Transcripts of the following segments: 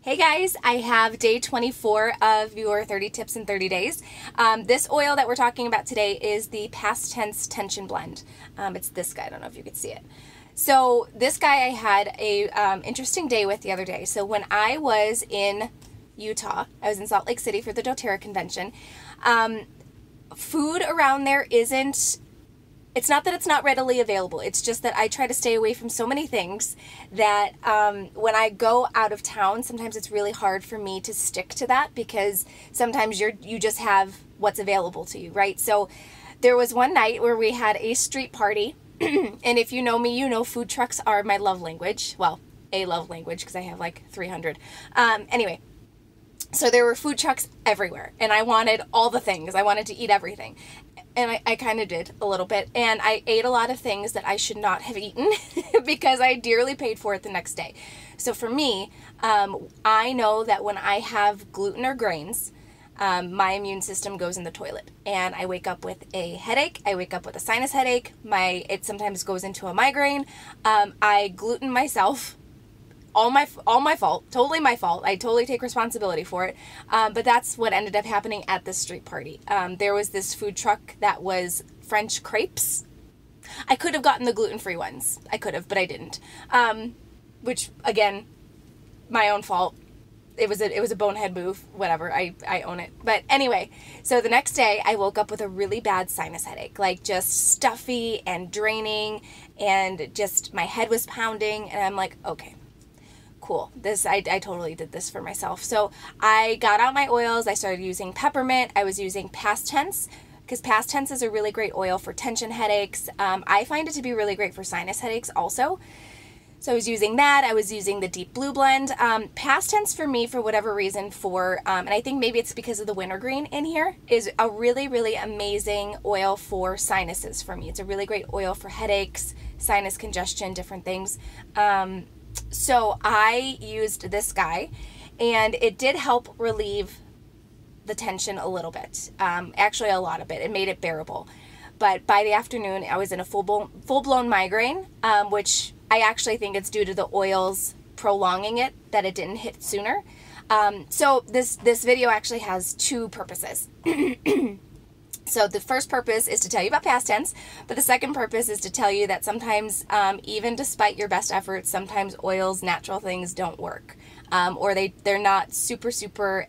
Hey guys, I have day 24 of your 30 tips in 30 days. This oil that we're talking about today is the PastTense Tension Blend. It's this guy, I don't know if you could see it. So this guy I had a interesting day with the other day. So when I was in Utah, I was in Salt Lake City for the doTERRA convention. Food around there it's not that it's not readily available. It's just that I try to stay away from so many things that when I go out of town, sometimes it's really hard for me to stick to that because sometimes you just have what's available to you, right? So there was one night where we had a street party, and if you know me, you know food trucks are my love language. Well, a love language because I have like 300. Anyway. So there were food trucks everywhere, and I wanted all the things. I wanted to eat everything. And I kind of did a little bit. And I ate a lot of things that I should not have eaten because I dearly paid for it the next day. So for me, I know that when I have gluten or grains, my immune system goes in the toilet. And I wake up with a headache. I wake up with a sinus headache. It sometimes goes into a migraine. I gluten myself. All my fault, totally my fault. I totally take responsibility for it. But that's what ended up happening at this street party. There was this food truck that was French crepes. I could have gotten the gluten-free ones. I could have, but I didn't. Which again, my own fault. It was a bonehead move. Whatever. I own it. But anyway, so the next day I woke up with a really bad sinus headache, like just stuffy and draining, and just my head was pounding, and I'm like, okay. Cool. I totally did this for myself. So I got out my oils. I started using peppermint. I was using PastTense because PastTense is a really great oil for tension headaches. I find it to be really great for sinus headaches also. So I was using that. I was using the Deep Blue blend. PastTense for me, for whatever reason, and I think maybe it's because of the wintergreen in here, is a really, really amazing oil for sinuses for me. It's a really great oil for headaches, sinus congestion, different things. So I used this guy, and it did help relieve the tension a little bit. Actually, a lot of it. It made it bearable. But by the afternoon, I was in a full-blown migraine, which I actually think it's due to the oils prolonging it, that it didn't hit sooner. So this video actually has two purposes. So the first purpose is to tell you about PastTense, but the second purpose is to tell you that sometimes, even despite your best efforts, sometimes oils, natural things don't work. Or they're not super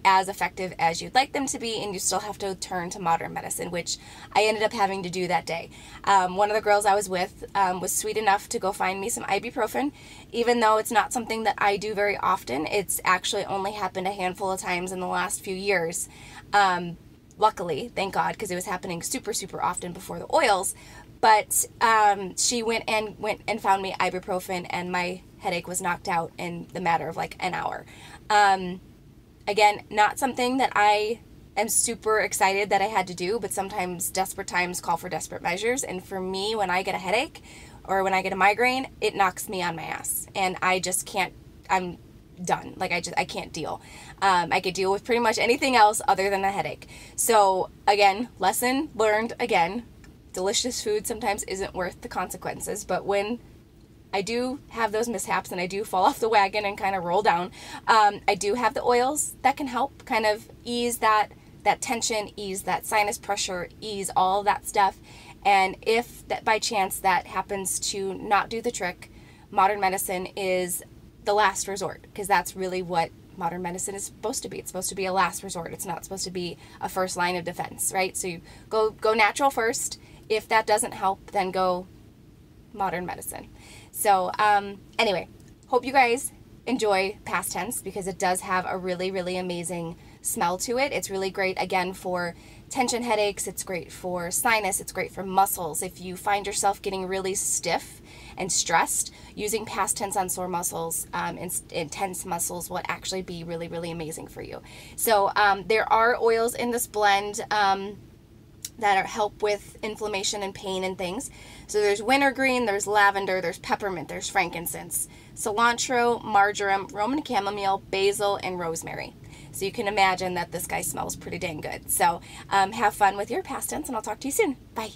as effective as you'd like them to be, and you still have to turn to modern medicine, which I ended up having to do that day. One of the girls I was with was sweet enough to go find me some ibuprofen, even though it's not something that I do very often. It's actually only happened a handful of times in the last few years. Luckily, thank God, because it was happening super often before the oils. But she went and found me ibuprofen, and my headache was knocked out in the matter of like an hour. Again, not something that I am super excited that I had to do, but sometimes desperate times call for desperate measures. And for me, when I get a headache or when I get a migraine, it knocks me on my ass, and I just can't. I'm done. Like I can't deal. I could deal with pretty much anything else other than a headache. So again, lesson learned again. Delicious food sometimes isn't worth the consequences, but when I do have those mishaps and I do fall off the wagon and kind of roll down, I do have the oils that can help kind of ease that tension, ease that sinus pressure, ease all of that stuff. And if that by chance that happens to not do the trick, modern medicine is the last resort, because that's really what modern medicine is supposed to be. It's supposed to be a last resort. It's not supposed to be a first line of defense, right? So you go natural first. If that doesn't help, then go modern medicine. So anyway, hope you guys enjoy PastTense, because it does have a really amazing smell to it. It's really great, again, for tension headaches. It's great for sinus. It's great for muscles. If you find yourself getting really stiff and stressed, using PastTense on sore muscles and tense muscles will actually be really amazing for you. So there are oils in this blend that help with inflammation and pain and things. So there's wintergreen, there's lavender, there's peppermint, there's frankincense, cilantro, marjoram, Roman chamomile, basil, and rosemary. So you can imagine that this guy smells pretty dang good. So have fun with your PastTense, and I'll talk to you soon. Bye.